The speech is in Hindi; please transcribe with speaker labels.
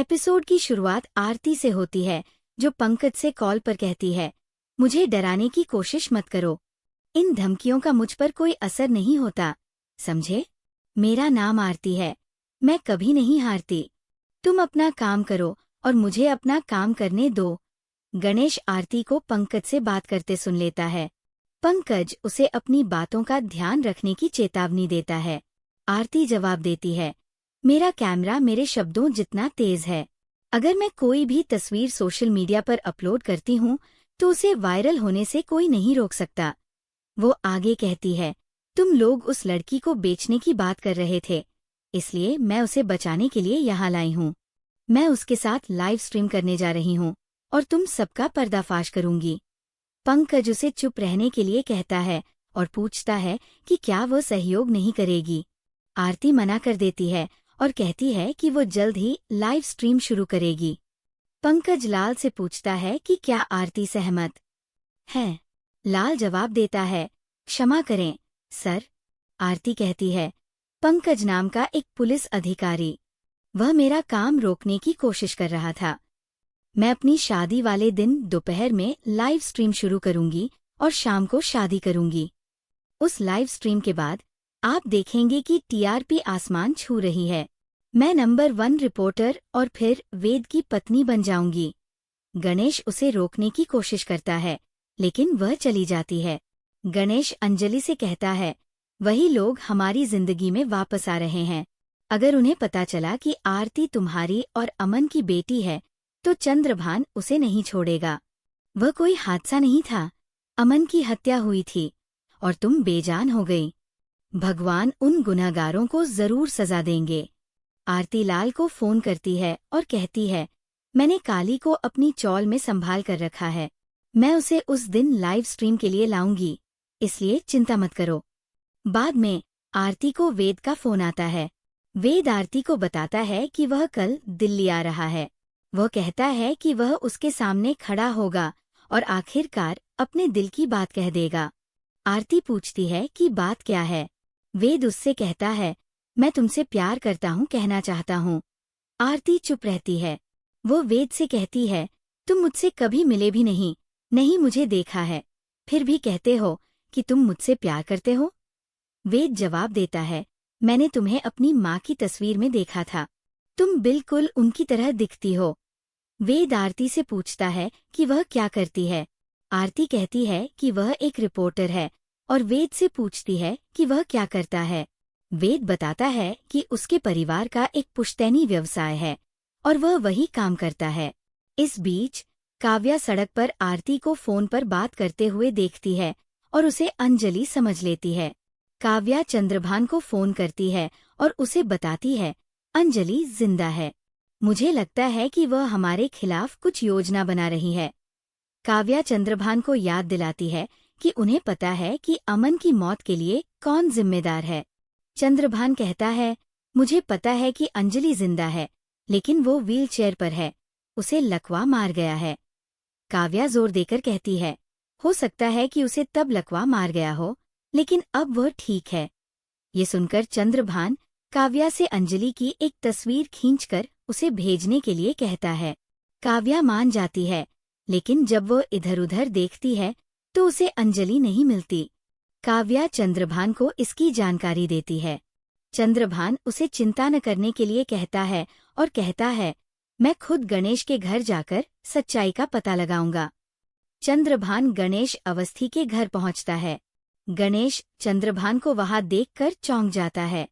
Speaker 1: एपिसोड की शुरुआत आरती से होती है, जो पंकज से कॉल पर कहती है, मुझे डराने की कोशिश मत करो। इन धमकियों का मुझ पर कोई असर नहीं होता, समझे? मेरा नाम आरती है, मैं कभी नहीं हारती। तुम अपना काम करो और मुझे अपना काम करने दो। गणेश आरती को पंकज से बात करते सुन लेता है। पंकज उसे अपनी बातों का ध्यान रखने की चेतावनी देता है। आरती जवाब देती है, मेरा कैमरा मेरे शब्दों जितना तेज है। अगर मैं कोई भी तस्वीर सोशल मीडिया पर अपलोड करती हूँ तो उसे वायरल होने से कोई नहीं रोक सकता। वो आगे कहती है, तुम लोग उस लड़की को बेचने की बात कर रहे थे, इसलिए मैं उसे बचाने के लिए यहाँ लाई हूँ। मैं उसके साथ लाइव स्ट्रीम करने जा रही हूँ और तुम सबका पर्दाफाश करूंगी। पंकज उसे चुप रहने के लिए कहता है और पूछता है कि क्या वो सहयोग नहीं करेगी। आरती मना कर देती है और कहती है कि वो जल्द ही लाइव स्ट्रीम शुरू करेगी। पंकज लाल से पूछता है कि क्या आरती सहमत है। लाल जवाब देता है, क्षमा करें सर। आरती कहती है, पंकज नाम का एक पुलिस अधिकारी, वह मेरा काम रोकने की कोशिश कर रहा था। मैं अपनी शादी वाले दिन दोपहर में लाइव स्ट्रीम शुरू करूंगी और शाम को शादी करूंगी। उस लाइव स्ट्रीम के बाद आप देखेंगे कि टीआरपी आसमान छू रही है। मैं नंबर 1 रिपोर्टर और फिर वेद की पत्नी बन जाऊंगी। गणेश उसे रोकने की कोशिश करता है, लेकिन वह चली जाती है। गणेश अंजलि से कहता है, वही लोग हमारी जिंदगी में वापस आ रहे हैं। अगर उन्हें पता चला कि आरती तुम्हारी और अमन की बेटी है तो चंद्रभान उसे नहीं छोड़ेगा। वह कोई हादसा नहीं था, अमन की हत्या हुई थी और तुम बेजान हो गई। भगवान उन गुनहगारों को जरूर सजा देंगे। आरती लाल को फोन करती है और कहती है, मैंने काली को अपनी चौल में संभाल कर रखा है। मैं उसे उस दिन लाइव स्ट्रीम के लिए लाऊंगी, इसलिए चिंता मत करो। बाद में आरती को वेद का फोन आता है। वेद आरती को बताता है कि वह कल दिल्ली आ रहा है। वह कहता है कि वह उसके सामने खड़ा होगा और आखिरकार अपने दिल की बात कह देगा। आरती पूछती है कि बात क्या है। वेद उससे कहता है, मैं तुमसे प्यार करता हूँ कहना चाहता हूँ। आरती चुप रहती है। वो वेद से कहती है, तुम मुझसे कभी मिले भी नहीं मुझे देखा है, फिर भी कहते हो कि तुम मुझसे प्यार करते हो। वेद जवाब देता है, मैंने तुम्हें अपनी माँ की तस्वीर में देखा था, तुम बिल्कुल उनकी तरह दिखती हो। वेद आरती से पूछता है कि वह क्या करती है। आरती कहती है कि वह एक रिपोर्टर है और वेद से पूछती है कि वह क्या करता है। वेद बताता है कि उसके परिवार का एक पुश्तैनी व्यवसाय है और वह वही काम करता है। इस बीच काव्या सड़क पर आरती को फोन पर बात करते हुए देखती है और उसे अंजलि समझ लेती है। काव्या चंद्रभान को फोन करती है और उसे बताती है, अंजलि जिंदा है। मुझे लगता है कि वह हमारे खिलाफ कुछ योजना बना रही है। काव्या चंद्रभान को याद दिलाती है कि उन्हें पता है कि अमन की मौत के लिए कौन जिम्मेदार है। चंद्रभान कहता है, मुझे पता है कि अंजलि जिंदा है, लेकिन वो व्हीलचेयर पर है, उसे लकवा मार गया है। काव्या जोर देकर कहती है, हो सकता है कि उसे तब लकवा मार गया हो, लेकिन अब वह ठीक है। ये सुनकर चंद्रभान काव्या से अंजलि की एक तस्वीर खींचकर उसे भेजने के लिए कहता है। काव्या मान जाती है, लेकिन जब वो इधर-उधर देखती है तो उसे अंजलि नहीं मिलती। काव्या चंद्रभान को इसकी जानकारी देती है। चंद्रभान उसे चिंता न करने के लिए कहता है और कहता है, मैं खुद गणेश के घर जाकर सच्चाई का पता लगाऊंगा। चंद्रभान गणेश अवस्थी के घर पहुंचता है। गणेश चंद्रभान को वहां देखकर चौंक जाता है।